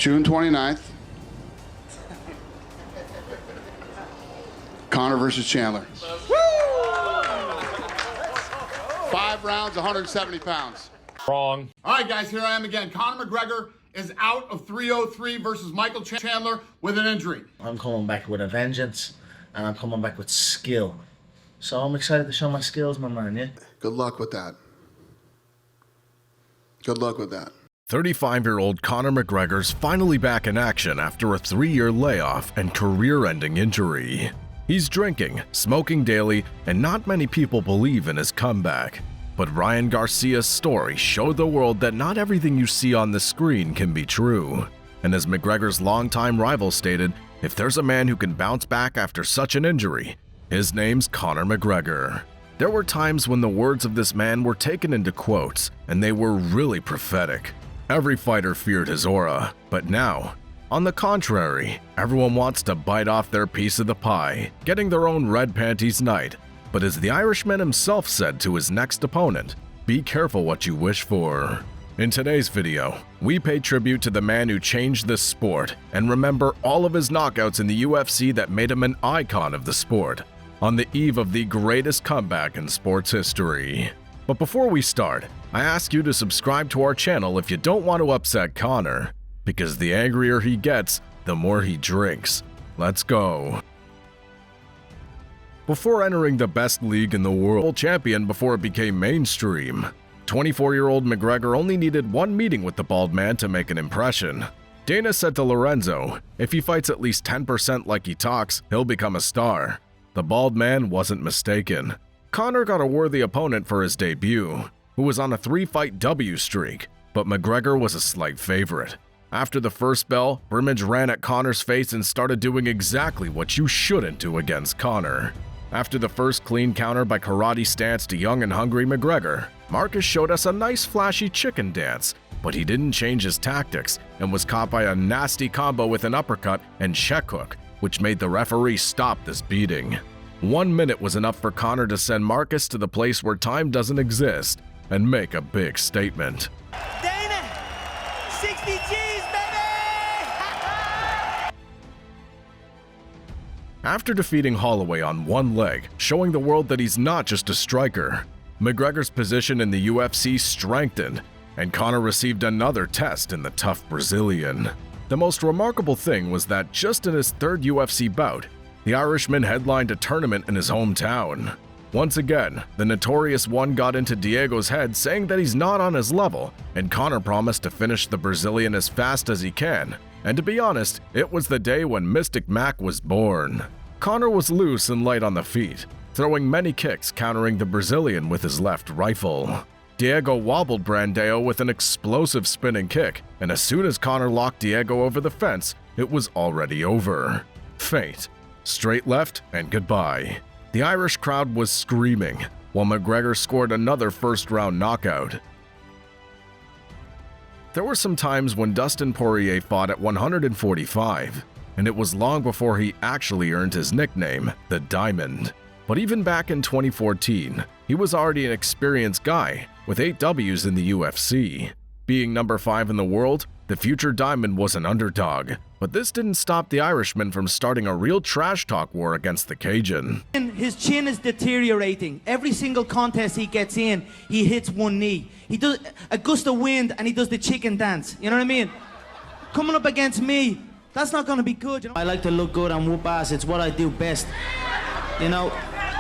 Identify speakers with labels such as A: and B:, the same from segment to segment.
A: June 29th. Conor versus Chandler. 5 rounds, 170 pounds.
B: Wrong.
A: All right, guys, here I am again. Conor McGregor is out of 303 versus Michael Chandler with an injury.
C: I'm coming back with a vengeance, and I'm coming back with skill. So I'm excited to show my skills, my man, yeah?
A: Good luck with that. Good luck with that.
B: 35-year-old Conor McGregor's finally back in action after a 3-year layoff and career-ending injury. He's drinking, smoking daily, and not many people believe in his comeback. But Ryan Garcia's story showed the world that not everything you see on the screen can be true. And as McGregor's longtime rival stated, if there's a man who can bounce back after such an injury, his name's Conor McGregor. There were times when the words of this man were taken into quotes, and they were really prophetic. Every fighter feared his aura, but now, on the contrary, everyone wants to bite off their piece of the pie, getting their own red panties night. But as the Irishman himself said to his next opponent, be careful what you wish for. In today's video, we pay tribute to the man who changed this sport and remember all of his knockouts in the UFC that made him an icon of the sport, on the eve of the greatest comeback in sports history. But before we start, I ask you to subscribe to our channel if you don't want to upset Conor, because the angrier he gets, the more he drinks. Let's go. Before entering the best league in the world, champion before it became mainstream, 24-year-old McGregor only needed one meeting with the bald man to make an impression. Dana said to Lorenzo, if he fights at least 10% like he talks, he'll become a star. The bald man wasn't mistaken. Conor got a worthy opponent for his debut, who was on a 3-fight W streak, but McGregor was a slight favorite. After the first bell, Brimage ran at Conor's face and started doing exactly what you shouldn't do against Conor. After the first clean counter by karate stance to young and hungry McGregor, Marcus showed us a nice flashy chicken dance, but he didn't change his tactics and was caught by a nasty combo with an uppercut and check hook, which made the referee stop this beating. 1 minute was enough for Conor to send Marcus to the place where time doesn't exist and make a big statement.
D: Dana, 60 G's, baby!
B: After defeating Holloway on one leg, showing the world that he's not just a striker, McGregor's position in the UFC strengthened, and Conor received another test in the tough Brazilian. The most remarkable thing was that just in his third UFC bout, the Irishman headlined a tournament in his hometown. Once again, the Notorious one got into Diego's head saying that he's not on his level, and Conor promised to finish the Brazilian as fast as he can. And to be honest, it was the day when Mystic Mac was born. Conor was loose and light on the feet, throwing many kicks countering the Brazilian with his left rifle. Diego wobbled Brandao with an explosive spinning kick, and as soon as Conor locked Diego over the fence, it was already over. Fate. Straight left and goodbye. The Irish crowd was screaming, while McGregor scored another first-round knockout. There were some times when Dustin Poirier fought at 145, and it was long before he actually earned his nickname, the Diamond. But even back in 2014, he was already an experienced guy with 8 Ws in the UFC. Being number 5 in the world, the future Diamond was an underdog, but this didn't stop the Irishman from starting a real trash talk war against the Cajun.
D: His chin is deteriorating. Every single contest he gets in, he hits one knee. He does a gust of wind and he does the chicken dance. You know what I mean? Coming up against me, that's not going to be good. You know? I like to look good and whoop ass. It's what I do best. You know,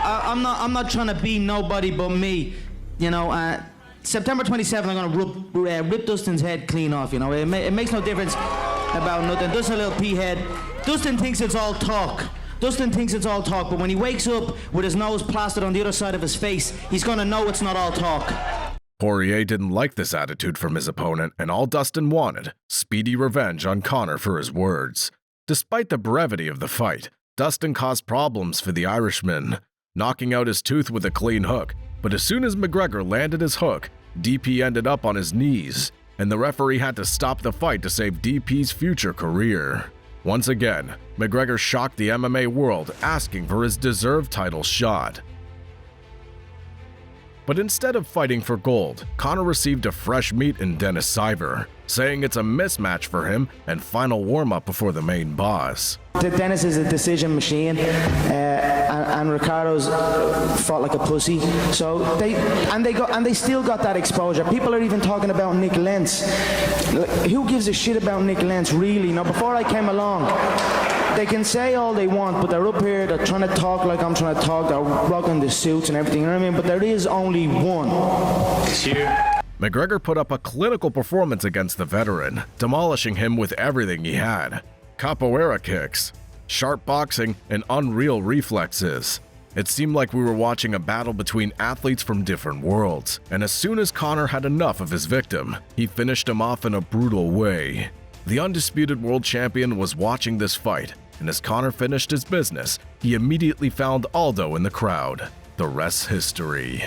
D: I'm not trying to be nobody but me. You know, September 27th, I'm gonna rip Dustin's head clean off. You know, it makes no difference about nothing. Dustin, a little pea head. Dustin thinks it's all talk. Dustin thinks it's all talk, but when he wakes up with his nose plastered on the other side of his face, he's gonna know it's not all talk.
B: Poirier didn't like this attitude from his opponent, and all Dustin wanted, speedy revenge on Conor for his words. Despite the brevity of the fight, Dustin caused problems for the Irishman, knocking out his tooth with a clean hook. But as soon as McGregor landed his hook, DP ended up on his knees, and the referee had to stop the fight to save DP's future career. Once again, McGregor shocked the MMA world, asking for his deserved title shot. But instead of fighting for gold, Conor received a fresh meat in Sivver, saying it's a mismatch for him and final warm-up before the main boss.
D: Dennis is a decision machine, and Ricardo's fought like a pussy. So they still got that exposure. People are even talking about Nick Lentz. Who gives a shit about Nick Lentz, really? Now, before I came along, they can say all they want, but they're up here, they're trying to talk like I'm trying to talk, they're rocking the suits and everything, you know what I mean? But there is only one.
B: McGregor put up a clinical performance against the veteran, demolishing him with everything he had. Capoeira kicks, sharp boxing, and unreal reflexes. It seemed like we were watching a battle between athletes from different worlds, and as soon as Conor had enough of his victim, he finished him off in a brutal way. The undisputed world champion was watching this fight, and as Conor finished his business, he immediately found Aldo in the crowd. The rest's history.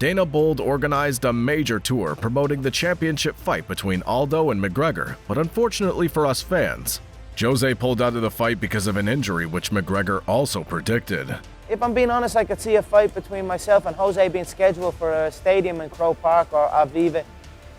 B: Dana Bold organized a major tour promoting the championship fight between Aldo and McGregor, but unfortunately for us fans, Jose pulled out of the fight because of an injury which McGregor also predicted.
E: If I'm being honest, I could see a fight between myself and Jose being scheduled for a stadium in Croke Park or Aviva,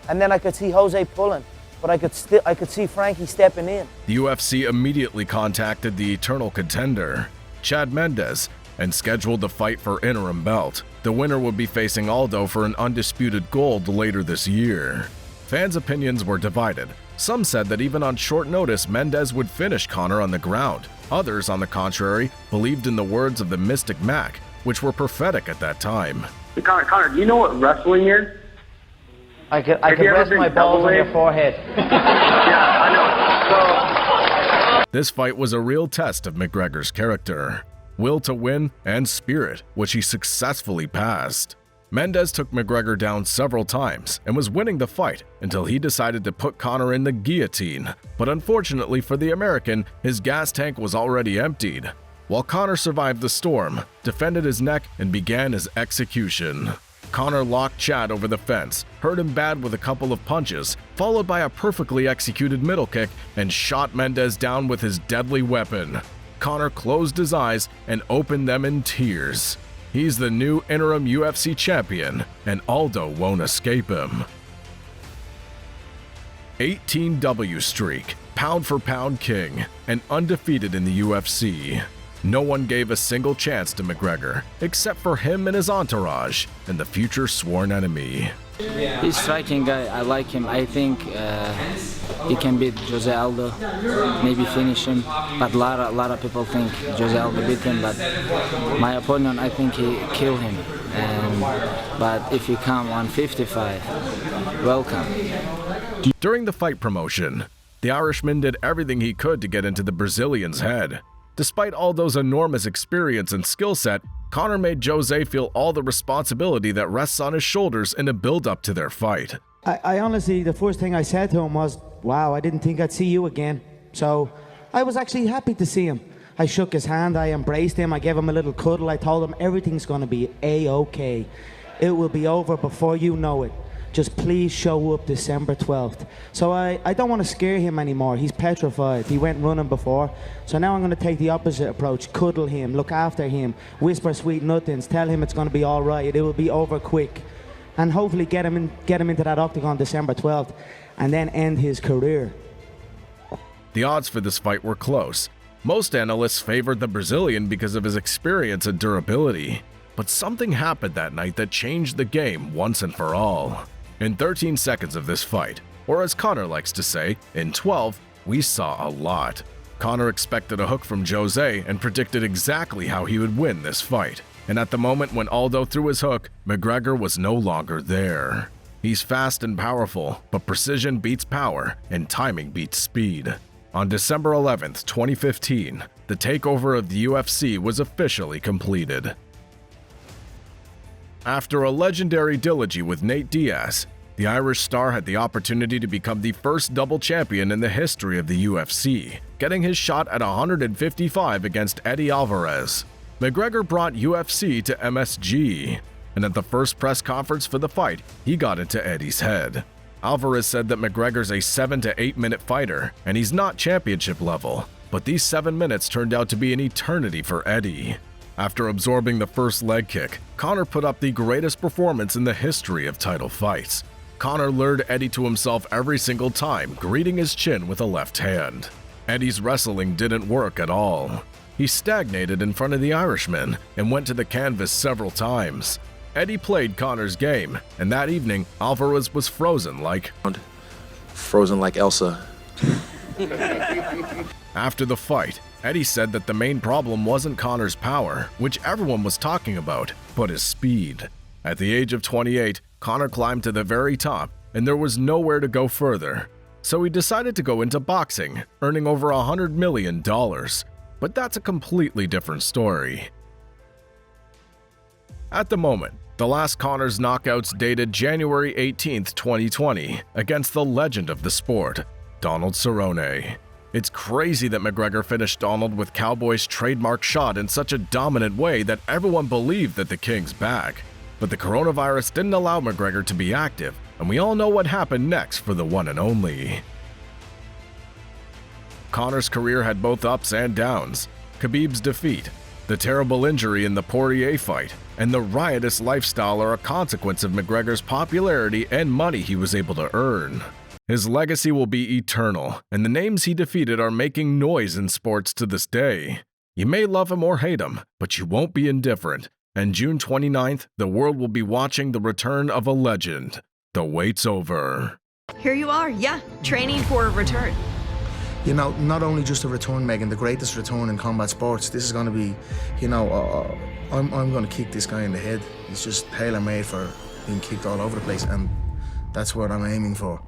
E: and then I could see Jose pulling, but I could see Frankie stepping in.
B: The UFC immediately contacted the eternal contender, Chad Mendes, and scheduled the fight for interim belt. The winner would be facing Aldo for an undisputed gold later this year. Fans' opinions were divided. Some said that even on short notice, Mendes would finish Conor on the ground. Others, on the contrary, believed in the words of the Mystic Mac, which were prophetic at that time.
F: Conor, do you know what wrestling is?
E: I could rest my balls on your forehead.
F: Yeah, I know. So
B: This fight was a real test of McGregor's character, will to win, and spirit, which he successfully passed. Mendes took McGregor down several times and was winning the fight until he decided to put Conor in the guillotine, but unfortunately for the American, his gas tank was already emptied. While Conor survived the storm, defended his neck, and began his execution. Conor locked Chad over the fence, hurt him bad with a couple of punches, followed by a perfectly executed middle kick, and shot Mendes down with his deadly weapon. Conor closed his eyes and opened them in tears. He's the new interim UFC champion, and Aldo won't escape him. 18W streak, pound for pound king, and undefeated in the UFC. No one gave a single chance to McGregor, except for him and his entourage, and the future sworn enemy.
G: He's a striking guy. I like him. I think he can beat Jose Aldo, maybe finish him. But a lot of people think Jose Aldo beat him. But my opinion, I think he killed him. But if you come 155, welcome.
B: During the fight promotion, the Irishman did everything he could to get into the Brazilian's head. Despite Aldo's enormous experience and skill set, Conor made Jose feel all the responsibility that rests on his shoulders in the build-up to their fight.
D: I honestly, the first thing I said to him was, wow, I didn't think I'd see you again. So I was actually happy to see him. I shook his hand, I embraced him, I gave him a little cuddle, I told him everything's gonna be A-okay. It will be over before you know it. Just please show up December 12th. So I don't want to scare him anymore. He's petrified. He went running before. So now I'm going to take the opposite approach. Cuddle him, look after him, whisper sweet nothings, tell him it's going to be all right. It will be over quick. And hopefully get him into that octagon December 12th and then end his career.
B: The odds for this fight were close. Most analysts favored the Brazilian because of his experience and durability. But something happened that night that changed the game once and for all. In 13 seconds of this fight, or as Conor likes to say, in 12, we saw a lot. Conor expected a hook from Jose and predicted exactly how he would win this fight. And at the moment when Aldo threw his hook, McGregor was no longer there. He's fast and powerful, but precision beats power and timing beats speed. On December 11th, 2015, the takeover of the UFC was officially completed. After a legendary trilogy with Nate Diaz, the Irish star had the opportunity to become the first double champion in the history of the UFC, getting his shot at 155 against Eddie Alvarez. McGregor brought UFC to MSG, and at the first press conference for the fight, he got into Eddie's head. Alvarez said that McGregor's a 7 to 8 minute fighter, and he's not championship level, but these 7 minutes turned out to be an eternity for Eddie. After absorbing the first leg kick, Conor put up the greatest performance in the history of title fights. Conor lured Eddie to himself every single time, greeting his chin with a left hand. Eddie's wrestling didn't work at all. He stagnated in front of the Irishman and went to the canvas several times. Eddie played Conor's game, and that evening, Alvarez was frozen like
H: Elsa.
B: After the fight, Eddie said that the main problem wasn't Conor's power, which everyone was talking about, but his speed. At the age of 28, Conor climbed to the very top, and there was nowhere to go further. So he decided to go into boxing, earning over $100 million. But that's a completely different story. At the moment, the last Conor's knockouts dated January 18, 2020, against the legend of the sport, Donald Cerrone. It's crazy that McGregor finished Donald with Cowboy's trademark shot in such a dominant way that everyone believed that the King's back. But the coronavirus didn't allow McGregor to be active, and we all know what happened next for the one and only. Conor's career had both ups and downs. Khabib's defeat, the terrible injury in the Poirier fight, and the riotous lifestyle are a consequence of McGregor's popularity and money he was able to earn. His legacy will be eternal, and the names he defeated are making noise in sports to this day. You may love him or hate him, but you won't be indifferent. And June 29th, the world will be watching the return of a legend. The wait's over.
I: Here you are, yeah, training for a return.
C: You know, not only just a return, Megan, the greatest return in combat sports. This is going to be, you know, I'm going to kick this guy in the head. He's just tailor-made for being kicked all over the place, and that's what I'm aiming for.